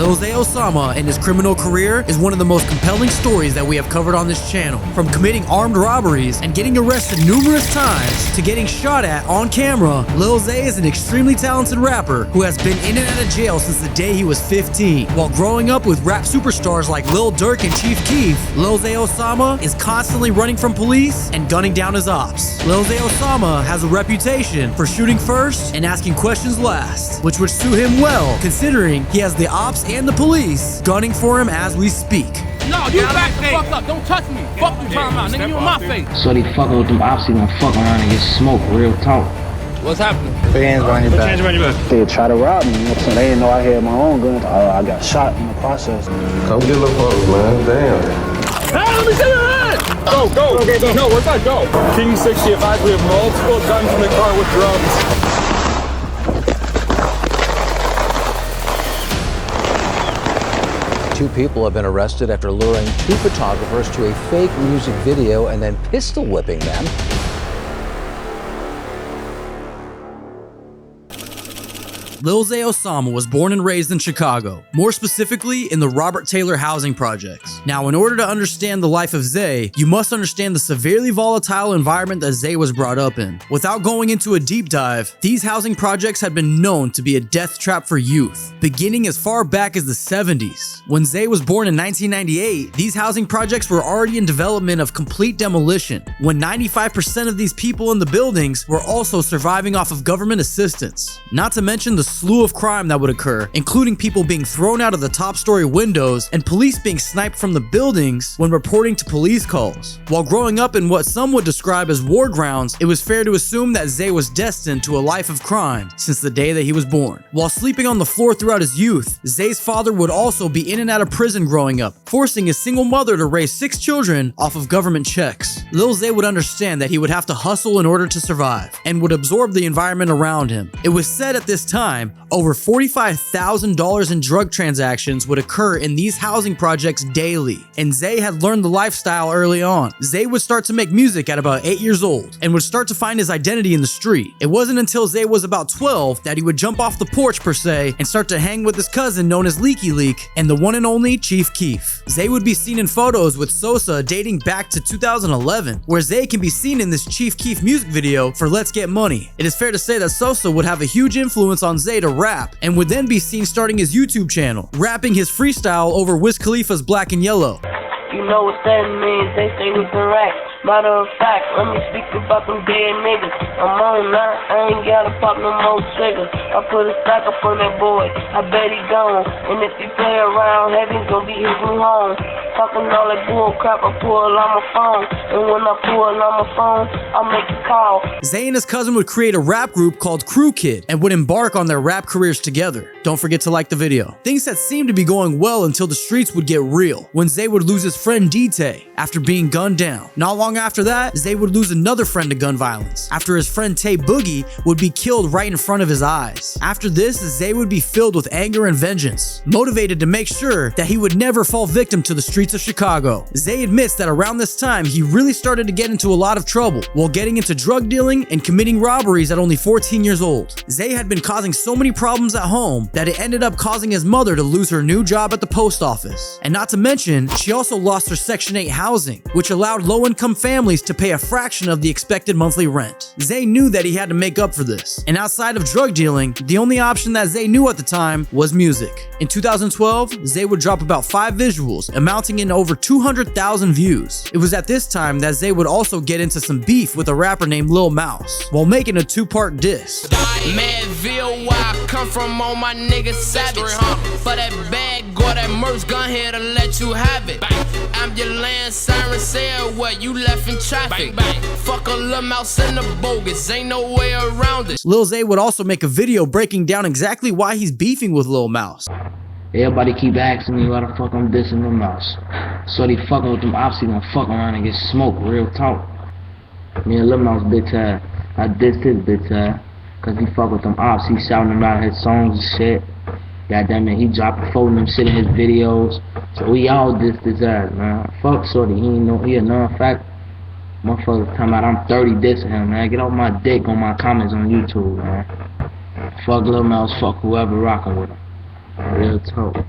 Lil Zay Osama and his criminal career is one of the most compelling stories that we have covered on this channel. From committing armed robberies and getting arrested numerous times to getting shot at on camera, Lil Zay is an extremely talented rapper who has been in and out of jail since the day he was 15. While growing up with rap superstars like Lil Durk and Chief Keef, Lil Zay Osama is constantly running from police and gunning down his ops. Lil Zay Osama has a reputation for shooting first and asking questions last, which would suit him well considering he has the ops and the police gunning for him as we speak. No, you back the fuck up. Don't touch me. Fuck you talking about, nigga. You in my face. So they fucking with them ops, he gonna fuck around and get smoked, real talk. What's happening? Put your hands behind your back. Hands behind your back. They tried to rob me, so they didn't know I had my own gun. I got shot in the process. Come get the folks, man. Damn. Hey, let me see your head! Go, go. Okay, go. No, where's that go? King 60 advised we have multiple guns in the car with drums. Two people have been arrested after luring two photographers to a fake music video and then pistol whipping them. Lil Zay Osama was born and raised in Chicago, more specifically in the Robert Taylor housing projects. Now, in order to understand the life of Zay, you must understand the severely volatile environment that Zay was brought up in. Without going into a deep dive, these housing projects had been known to be a death trap for youth, beginning as far back as the 70s. When Zay was born in 1998, these housing projects were already in development of complete demolition, when 95% of these people in the buildings were also surviving off of government assistance. Not to mention the slew of crime that would occur, including people being thrown out of the top story windows and police being sniped from the buildings when reporting to police calls. While growing up in what some would describe as war grounds, it was fair to assume that Zay was destined to a life of crime since the day that he was born. While sleeping on the floor throughout his youth, Zay's father would also be in and out of prison growing up, forcing his single mother to raise 6 children off of government checks. Lil Zay would understand that he would have to hustle in order to survive and would absorb the environment around him. It was said at this time over $45,000 in drug transactions would occur in these housing projects daily, and Zay had learned the lifestyle early on. Zay would start to make music at about 8 years old and would start to find his identity in the street. It wasn't until Zay was about 12 that he would jump off the porch per se and start to hang with his cousin known as Leaky Leak and the one and only Chief Keef. Zay would be seen in photos with Sosa dating back to 2011, where Zay can be seen in this Chief Keef music video for Let's Get Money. It is fair to say that Sosa would have a huge influence on Zay to rap and would then be seen starting his YouTube channel, rapping his freestyle over Wiz Khalifa's Black and Yellow. You know what that means, they say we can rap. Matter of fact, let me speak about them dead niggas. I'm on now, I ain't gotta pop no more triggers. I put a stack up on that boy, I bet he gone. And if he play around, heaven's gonna be his new home. Talking all that bull crap, I pull on my phone. And when I pull on my phone, I make a call. Zay and his cousin would create a rap group called Crew Kid and would embark on their rap careers together. Don't forget to like the video. Things that seemed to be going well until the streets would get real, when Zay would lose his friend D-Tay after being gunned down. Not long after that, Zay would lose another friend to gun violence after his friend Tay Boogie would be killed right in front of his eyes. After this, Zay would be filled with anger and vengeance, motivated to make sure that he would never fall victim to the streets of Chicago. Zay admits that around this time, he really started to get into a lot of trouble while getting into drug dealing and committing robberies at only 14 years old. Zay had been causing so many problems at home that it ended up causing his mother to lose her new job at the post office. And not to mention, she also lost her Section 8 housing, which allowed low-income families to pay a fraction of the expected monthly rent. Zay knew that he had to make up for this, and outside of drug dealing, the only option that Zay knew at the time was music. In 2012, Zay would drop about 5 visuals, amounting in over 200,000 views. It was at this time that Zay would also get into some beef with a rapper named Lil Mouse, while making a 2-part diss. Madville, where I come from, all my niggas savage. For that bag, go that merch gun here to let you have it. I'm your land siren, say what you left in traffic. Fuck a Lil Mouse in the bogus, ain't no way around it. Lil Zay would also make a video breaking down exactly why he's beefing with Lil Mouse. Everybody keep asking me why the fuck I'm dissing Lil Mouse. So they fucking with them ops, he gonna fuck around and get smoked, real talk. Me and Lil Mouse bitch ass, I dissed his bitch ass, cause he fuck with them ops, he shouting about his songs and shit. Goddamn it, he dropping folding them shit in his videos. So we all dissed his ass, man. Fuck Shorty, he ain't know, he a non-fact. Motherfuckers talking about I'm 30 dissing him, man. Get off my dick on my comments on YouTube, man. Fuck Lil Mouse, fuck whoever rocking with him. Real talk.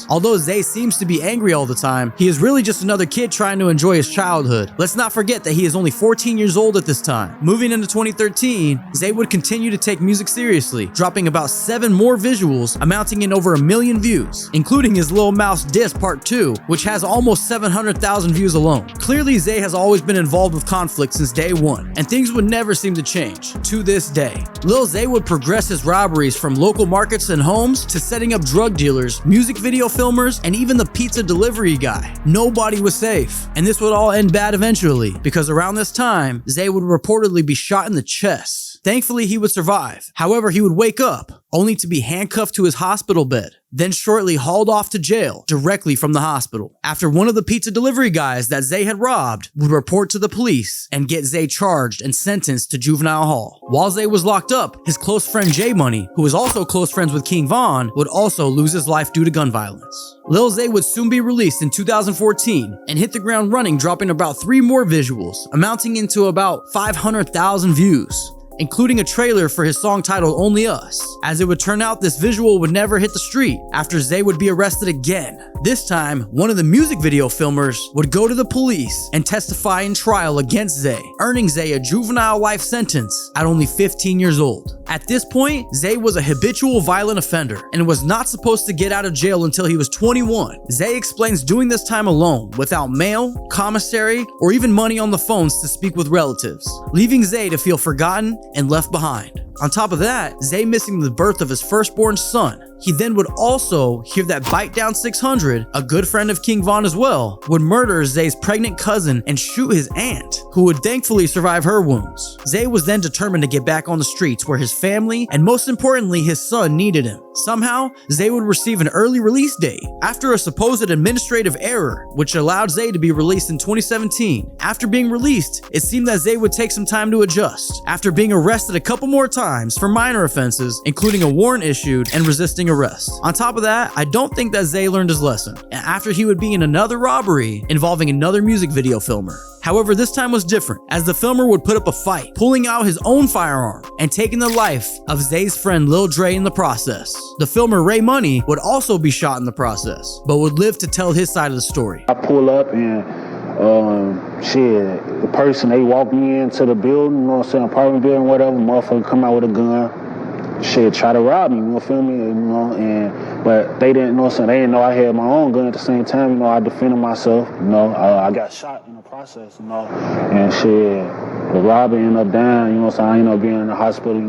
Although Zay seems to be angry all the time, he is really just another kid trying to enjoy his childhood. Let's not forget that he is only 14 years old at this time. Moving into 2013, Zay would continue to take music seriously, dropping about 7 more visuals amounting in over 1 million views, including his Lil Mouse Diss Part 2, which has almost 700,000 views alone. Clearly, Zay has always been involved with conflict since day one, and things would never seem to change, to this day. Lil Zay would progress his robberies from local markets and homes to setting up drug dealers, music video filmers, and even the pizza delivery guy. Nobody was safe, and this would all end bad eventually, because around this time, Zay would reportedly be shot in the chest. Thankfully, he would survive. However, he would wake up, only to be handcuffed to his hospital bed, then shortly hauled off to jail directly from the hospital, after one of the pizza delivery guys that Zay had robbed would report to the police and get Zay charged and sentenced to juvenile hall. While Zay was locked up, his close friend J Money, who was also close friends with King Von, would also lose his life due to gun violence. Lil Zay would soon be released in 2014 and hit the ground running, dropping about 3 more visuals, amounting into about 500,000 views, including a trailer for his song titled Only Us. As it would turn out, this visual would never hit the street after Zay would be arrested again. This time, one of the music video filmers would go to the police and testify in trial against Zay, earning Zay a juvenile life sentence at only 15 years old. At this point, Zay was a habitual violent offender and was not supposed to get out of jail until he was 21. Zay explains doing this time alone, without mail, commissary, or even money on the phones to speak with relatives, leaving Zay to feel forgotten and left behind. On top of that, Zay missing the birth of his firstborn son. He then would also hear that Bite Down 600, a good friend of King Von as well, would murder Zay's pregnant cousin and shoot his aunt, who would thankfully survive her wounds. Zay was then determined to get back on the streets where his family, and most importantly his son, needed him. Somehow, Zay would receive an early release date after a supposed administrative error, which allowed Zay to be released in 2017. After being released, it seemed that Zay would take some time to adjust, after being arrested a couple more times for minor offenses, including a warrant issued and resisting arrest. On top of that, I don't think that Zay learned his lesson, and after he would be in another robbery involving another music video filmer. However, this time was different, as the filmer would put up a fight, pulling out his own firearm and taking the life of Zay's friend Lil Dre in the process. The filmer Ray Money would also be shot in the process, but would live to tell his side of the story. I pull up and the person, they walk me into the building, you know what I'm saying, apartment building, whatever, motherfucker come out with a gun, try to rob me, you feel me, but they didn't know, they didn't know I had my own gun at the same time, I defended myself, I got shot in the process, and the robber ended up dying, I ended up being in the hospital,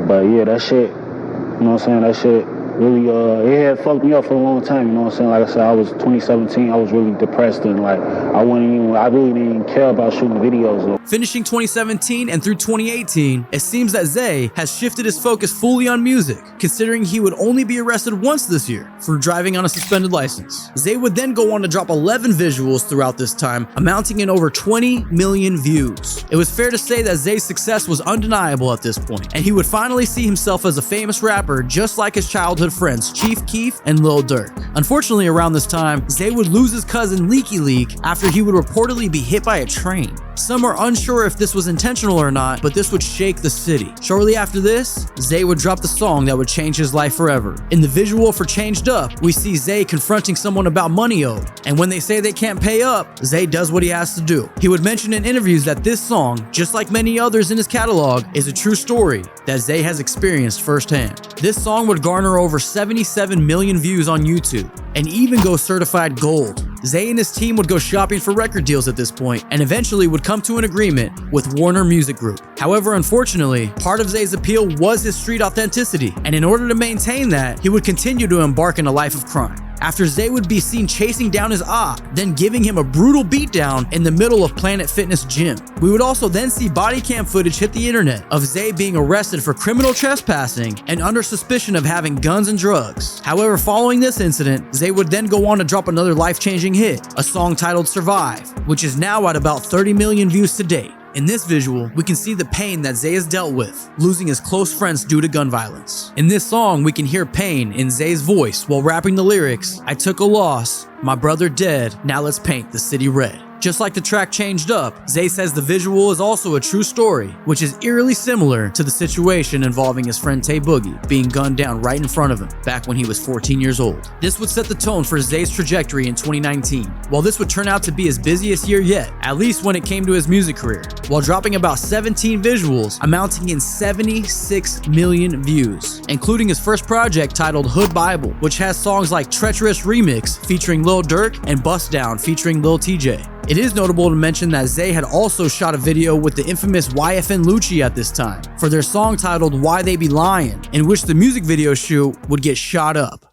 but yeah, that shit, that shit really, it had fucked me up for a long time, like I said, I was 2017, I was really depressed, and I really didn't even care about shooting videos. Finishing 2017 and through 2018, it seems that Zay has shifted his focus fully on music, considering he would only be arrested once this year for driving on a suspended license. Zay would then go on to drop 11 visuals throughout this time, amounting in over 20 million views. It was fair to say that Zay's success was undeniable at this point, and he would finally see himself as a famous rapper just like his childhood friends Chief Keef and Lil Durk. Unfortunately, around this time, Zay would lose his cousin Leaky Leak after he would reportedly be hit by a train. Some are unsure if this was intentional or not, but this would shake the city. Shortly after this, Zay would drop the song that would change his life forever. In the visual for Changed Up, we see Zay confronting someone about money owed, and when they say they can't pay up, Zay does what he has to do. He would mention in interviews that this song, just like many others in his catalog, is a true story that Zay has experienced firsthand. This song would garner over 77 million views on YouTube, and even go certified gold. Zay and his team would go shopping for record deals at this point, and eventually would come to an agreement with Warner Music Group. However, unfortunately, part of Zay's appeal was his street authenticity, and in order to maintain that, he would continue to embark in a life of crime. After Zay would be seen chasing down his op, then giving him a brutal beatdown in the middle of Planet Fitness Gym. We would also then see body cam footage hit the internet of Zay being arrested for criminal trespassing and under suspicion of having guns and drugs. However, following this incident, Zay would then go on to drop another life-changing hit, a song titled Survive, which is now at about 30 million views to date. In this visual, we can see the pain that Zay has dealt with, losing his close friends due to gun violence. In this song, we can hear pain in Zay's voice while rapping the lyrics, "I took a loss, my brother dead, now let's paint the city red." Just like the track Changed Up, Zay says the visual is also a true story, which is eerily similar to the situation involving his friend Tay Boogie being gunned down right in front of him back when he was 14 years old. This would set the tone for Zay's trajectory in 2019. While this would turn out to be his busiest year yet, at least when it came to his music career, while dropping about 17 visuals amounting in 76 million views, including his first project titled Hood Bible, which has songs like Treacherous Remix featuring Lil Durk and Bust Down featuring Lil TJ. It is notable to mention that Zay had also shot a video with the infamous YFN Lucci at this time for their song titled Why They Be Lying, in which the music video shoot would get shot up.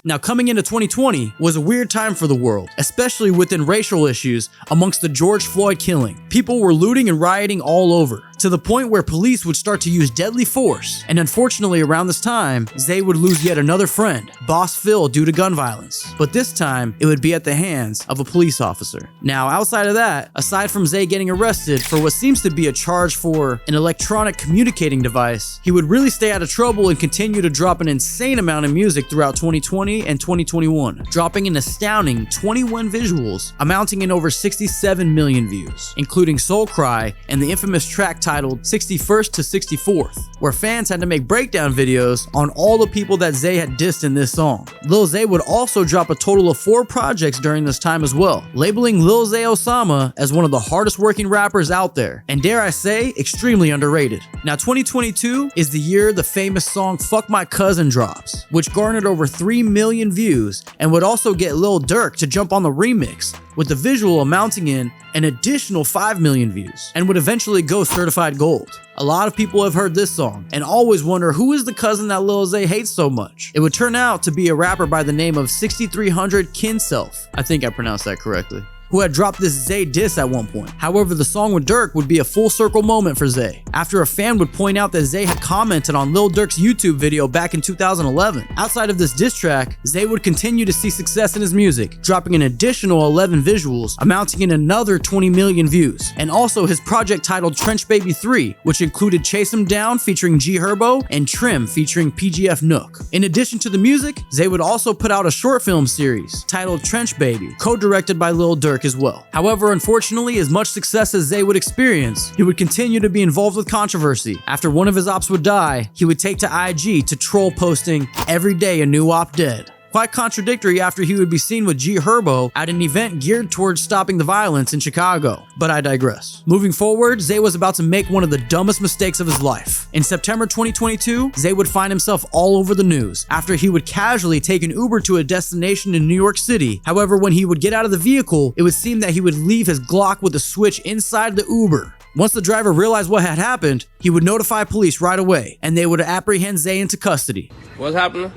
Now, coming into 2020 was a weird time for the world, especially within racial issues amongst the George Floyd killing. People were looting and rioting all over, to the point where police would start to use deadly force. And unfortunately, around this time, Zay would lose yet another friend, Boss Phil, due to gun violence. But this time, it would be at the hands of a police officer. Now, outside of that, aside from Zay getting arrested for what seems to be a charge for an electronic communicating device, he would really stay out of trouble and continue to drop an insane amount of music throughout 2020 and 2021, dropping an astounding 21 visuals, amounting in over 67 million views, including Soul Cry and the infamous track titled 61st to 64th, where fans had to make breakdown videos on all the people that Zay had dissed in this song. Lil Zay would also drop a total of 4 projects during this time as well, labeling Lil Zay Osama as one of the hardest working rappers out there, and dare I say, extremely underrated. Now, 2022 is the year the famous song Fuck My Cousin drops, which garnered over 3 million views and would also get Lil Durk to jump on the remix, with the visual amounting in an additional 5 million views, and would eventually go certified gold. A lot of people have heard this song and always wonder who is the cousin that Lil Zay hates so much. It would turn out to be a rapper by the name of 6300 Kinself. I think I pronounced that correctly, who had dropped this Zay diss at one point. However, the song with Durk would be a full circle moment for Zay, after a fan would point out that Zay had commented on Lil Durk's YouTube video back in 2011. Outside of this diss track, Zay would continue to see success in his music, dropping an additional 11 visuals, amounting in another 20 million views, and also his project titled Trench Baby 3, which included Chase 'Em Down featuring G Herbo and Trim featuring PGF Nook. In addition to the music, Zay would also put out a short film series titled Trench Baby, co-directed by Lil Durk as well. However, unfortunately, as much success as Zay would experience, he would continue to be involved with controversy. After one of his ops would die, he would take to IG to troll, posting, "Every day a new op dead." Quite contradictory after he would be seen with G Herbo at an event geared towards stopping the violence in Chicago. But I digress. Moving forward, Zay was about to make one of the dumbest mistakes of his life. In September 2022, Zay would find himself all over the news after he would casually take an Uber to a destination in New York City. However, when he would get out of the vehicle, it would seem that he would leave his Glock with a switch inside the Uber. Once the driver realized what had happened, he would notify police right away, and they would apprehend Zay into custody. What's happening?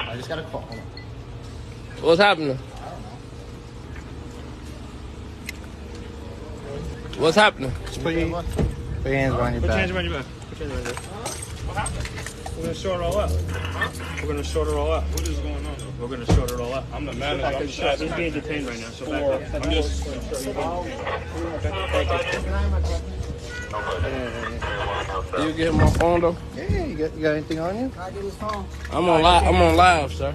I just got a call. What's happening? What's happening? Just put your hands behind your back. Put your hands behind your back. Put your hands behind your back. What happened? We're gonna sort it all out. Huh? We're gonna sort it all out. What is going on? We're gonna sort it all out. I'm the manager. I'm just he's being detained right now. So I'm just. You get my phone though? Yeah, you got anything on you? I get his phone. I'm on live, sir.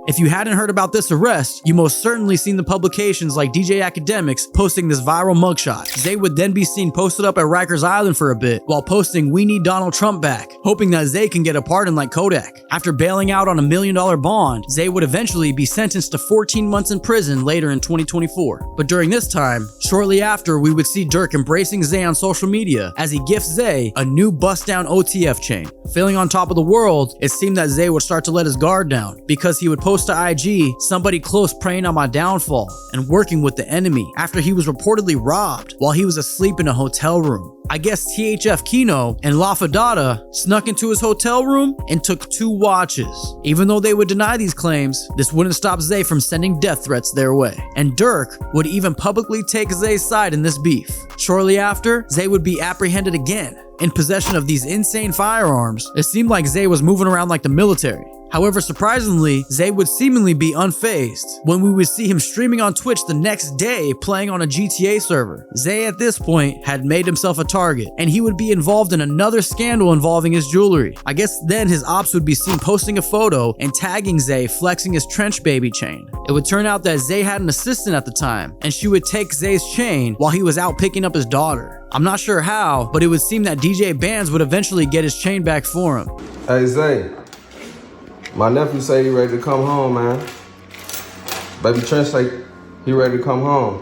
If you hadn't heard about this arrest, you most certainly seen the publications like DJ Academics posting this viral mugshot. Zay would then be seen posted up at Rikers Island for a bit while posting "We need Donald Trump back," hoping that Zay can get a pardon like Kodak. After bailing out on $1 million bond, Zay would eventually be sentenced to 14 months in prison later in 2024. But during this time, shortly after, we would see Durk embracing Zay on social media as he gifts Zay a new bust down OTF chain. Feeling on top of the world, it seemed that Zay would start to let his guard down because he would post to IG, "Somebody close praying on my downfall," and working with the enemy after he was reportedly robbed while he was asleep in a hotel room. I guess THF Kino and La Fadada snuck into his hotel room and took 2 watches. Even though they would deny these claims, this wouldn't stop Zay from sending death threats their way. And Durk would even publicly take Zay's side in this beef. Shortly after, Zay would be apprehended again in possession of these insane firearms. It seemed like Zay was moving around like the military. However, surprisingly, Zay would seemingly be unfazed when we would see him streaming on Twitch the next day playing on a GTA server. Zay at this point had made himself a target, and he would be involved in another scandal involving his jewelry. I guess then his ops would be seen posting a photo and tagging Zay flexing his trench baby chain. It would turn out that Zay had an assistant at the time, and she would take Zay's chain while he was out picking up his daughter. I'm not sure how, but it would seem that DJ Bands would eventually get his chain back for him. Hey, Zay. My nephew say he ready to come home, man. Baby Trent say he ready to come home.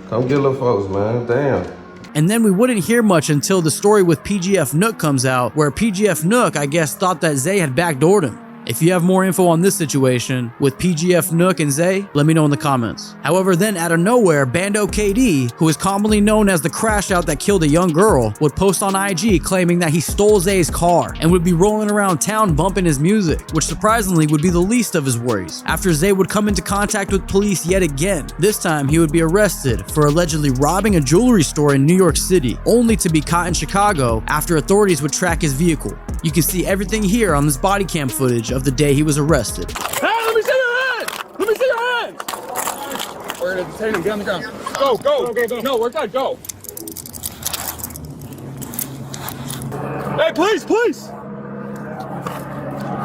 Come get little folks, man. Damn. And then we wouldn't hear much until the story with PGF Nook comes out, where PGF Nook, I guess, thought that Zay had backdoored him. If you have more info on this situation with PGF Nook and Zay, let me know in the comments. However, then out of nowhere, Bando KD, who is commonly known as the crash out that killed a young girl, would post on IG claiming that he stole Zay's car and would be rolling around town bumping his music, which surprisingly would be the least of his worries, after Zay would come into contact with police yet again. This time, he would be arrested for allegedly robbing a jewelry store in New York City, only to be caught in Chicago after authorities would track his vehicle. You can see everything here on this body cam footage of the day he was arrested. Hey, let me see your hands! Let me see your hands! We're gonna detain him. Get on the ground. Go. No, we're good. Go. Hey, please!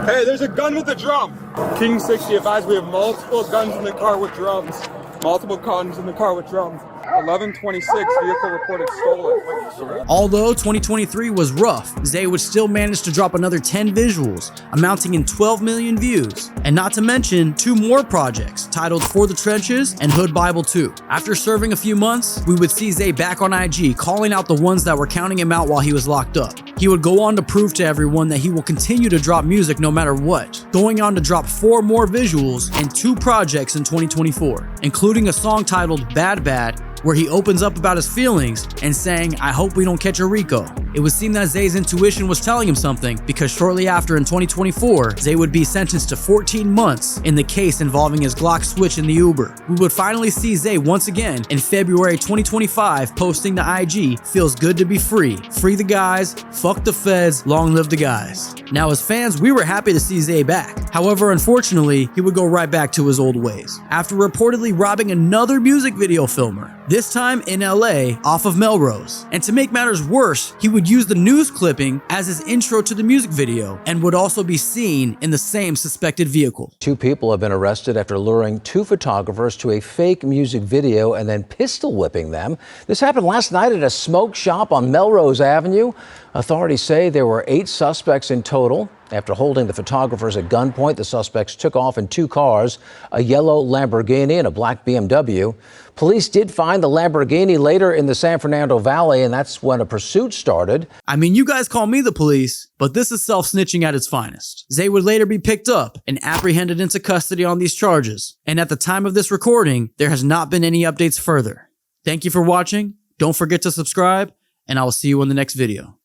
Hey, there's a gun with a drum. King 60 advised we have multiple guns in the car with drums. Multiple guns in the car with drums. 1126, vehicle reported stolen. Although 2023 was rough, Zay would still manage to drop another 10 visuals, amounting in 12 million views, and not to mention 2 more projects titled For the Trenches and Hood Bible 2. After serving a few months, we would see Zay back on IG calling out the ones that were counting him out while he was locked up. He would go on to prove to everyone that he will continue to drop music no matter what, going on to drop 4 more visuals and 2 projects in 2024, including a song titled Bad Bad, where he opens up about his feelings and saying, "I hope we don't catch a Rico." It would seem that Zay's intuition was telling him something, because shortly after in 2024, Zay would be sentenced to 14 months in the case involving his Glock switch in the Uber. We would finally see Zay once again in February 2025 posting to IG, "Feels good to be free. Free the guys, fuck the feds, long live the guys." Now as fans, we were happy to see Zay back. However, unfortunately, he would go right back to his old ways, after reportedly robbing another music video filmer, this time in LA off of Melrose. And to make matters worse, he would use the news clipping as his intro to the music video and would also be seen in the same suspected vehicle. 2 people have been arrested after luring 2 photographers to a fake music video and then pistol whipping them. This happened last night at a smoke shop on Melrose Avenue. Authorities say there were 8 suspects in total. After holding the photographers at gunpoint, the suspects took off in 2 cars, a yellow Lamborghini and a black BMW. Police did find the Lamborghini later in the San Fernando Valley, and that's when a pursuit started. I mean, you guys call me the police, but this is self-snitching at its finest. Zay would later be picked up and apprehended into custody on these charges. And at the time of this recording, there has not been any updates further. Thank you for watching. Don't forget to subscribe, and I will see you in the next video.